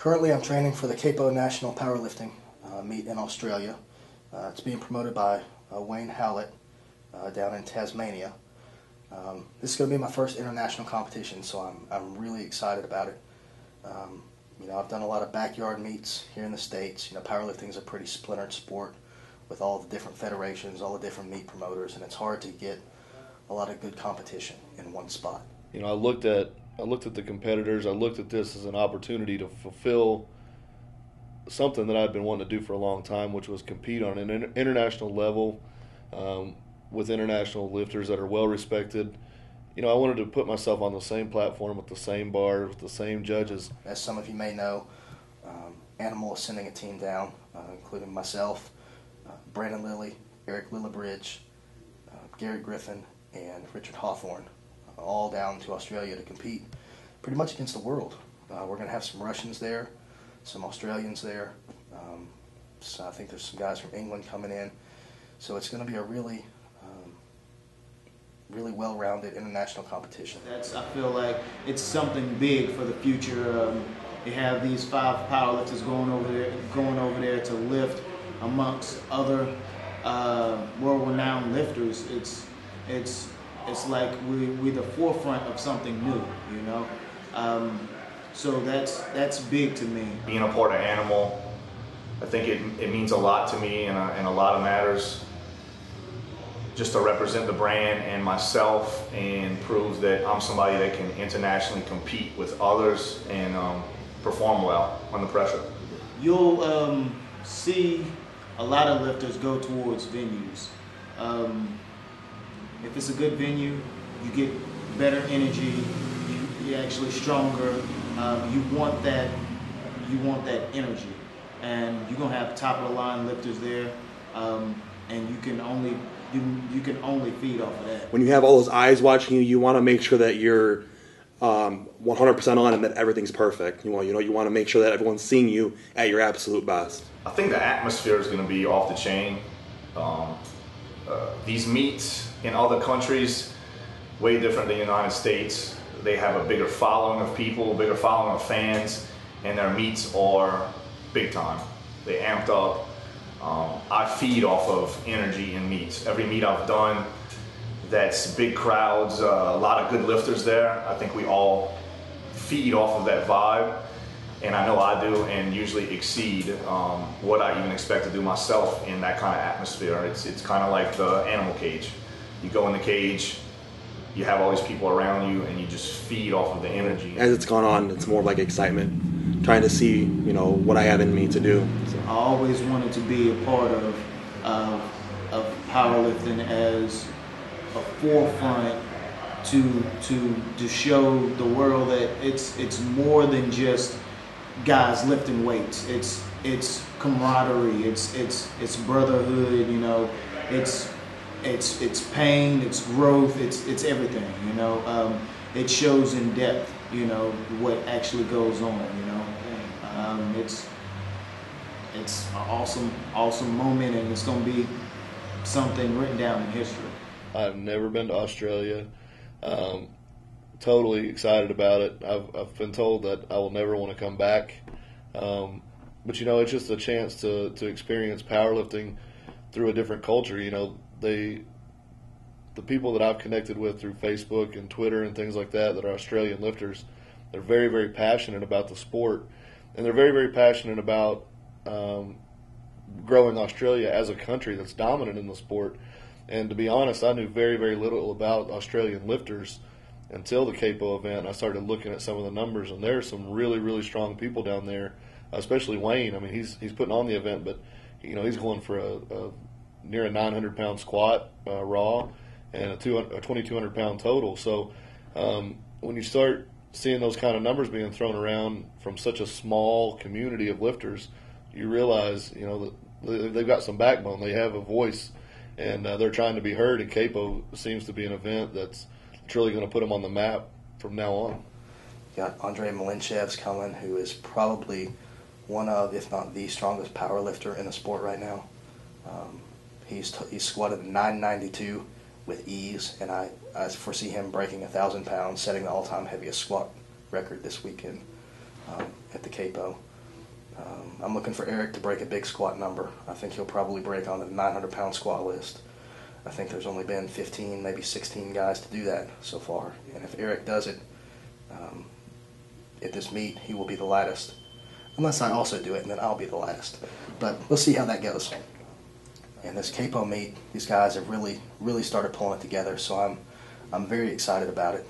Currently, I'm training for the CAPO National Powerlifting meet in Australia. It's being promoted by Wayne Howlett down in Tasmania. This is going to be my first international competition, so I'm really excited about it. I've done a lot of backyard meets here in the States. Powerlifting is a pretty splintered sport with all the different federations, all the different meet promoters, and it's hard to get a lot of good competition in one spot. I looked at the competitors. I looked at this as an opportunity to fulfill something that I'd been wanting to do for a long time, which was compete on an international level with international lifters that are well respected. I wanted to put myself on the same platform with the same bar, with the same judges. As some of you may know, Animal is sending a team down, including myself, Brandon Lilly, Eric Lilliebridge, Garrett Griffin, and Richard Hawthorne, all down to Australia to compete pretty much against the world. We're going to have some Russians there, some Australians there. So I think there's some guys from England coming in. So it's going to be a really well-rounded international competition. I feel like it's something big for the future. You have these 5 powerlifters going over there to lift amongst other world-renowned lifters. It's like we're the forefront of something new, So that's big to me. Being a part of Animal, I think it means a lot to me in a lot of matters. Just to represent the brand and myself and prove that I'm somebody that can internationally compete with others and perform well under pressure. You'll see a lot of lifters go towards venues. If it's a good venue, you get better energy, you're actually stronger. You want that energy, and you're gonna have top of the line lifters there, and you can only feed off of that. When you have all those eyes watching you, you want to make sure that you're 100% on and that everything's perfect. You want to make sure that everyone's seeing you at your absolute best. I think the atmosphere is going to be off the chain. These meets in other countries, way different than the United States. They have a bigger following of people, bigger following of fans, and their meets are big time. They amped up. I feed off of energy in meets. Every meet I've done, that's big crowds, a lot of good lifters there. I think we all feed off of that vibe, and I know I do, and usually exceed what I even expect to do myself in that kind of atmosphere. It's kind of like the animal cage. You go in the cage, you have all these people around you, and you just feed off of the energy. As it's gone on, it's more like excitement, trying to see what I have in me to do. So. I always wanted to be a part of powerlifting as a forefront to show the world that it's more than just guys lifting weights. It's camaraderie. It's brotherhood. It's pain. It's growth. It's everything. It shows in depth. What actually goes on. It's an awesome moment, and it's going to be something written down in history. I've never been to Australia. Totally excited about it. I've been told that I will never want to come back. But it's just a chance to experience powerlifting through a different culture. The people that I've connected with through Facebook and Twitter and things like that are Australian lifters, they're very, very passionate about the sport, and they're very, very passionate about growing Australia as a country that's dominant in the sport. And to be honest, I knew very, very little about Australian lifters until the CAPO event. I started looking at some of the numbers, and there are some really, really strong people down there, especially Wayne. I mean, he's putting on the event, but he's going for a near a 900-pound squat raw and a 2,200-pound total. So when you start seeing those kind of numbers being thrown around from such a small community of lifters, you realize that they've got some backbone. They have a voice, and they're trying to be heard. And CAPO seems to be an event that's really going to put them on the map from now on. Got Andre Malinchev's coming, who is probably one of, if not the strongest power lifter in the sport right now. He's squatted 992 with ease, and I foresee him breaking 1,000 pounds, setting the all-time heaviest squat record this weekend at the CAPO. I'm looking for Eric to break a big squat number. I think he'll probably break on the 900-pound squat list. I think there's only been 15, maybe 16 guys to do that so far. And if Eric does it at this meet, he will be the lightest. Unless I also do it, and then I'll be the lightest. But we'll see how that goes. And this CAPO meet, these guys have really started pulling it together, so I'm very excited about it.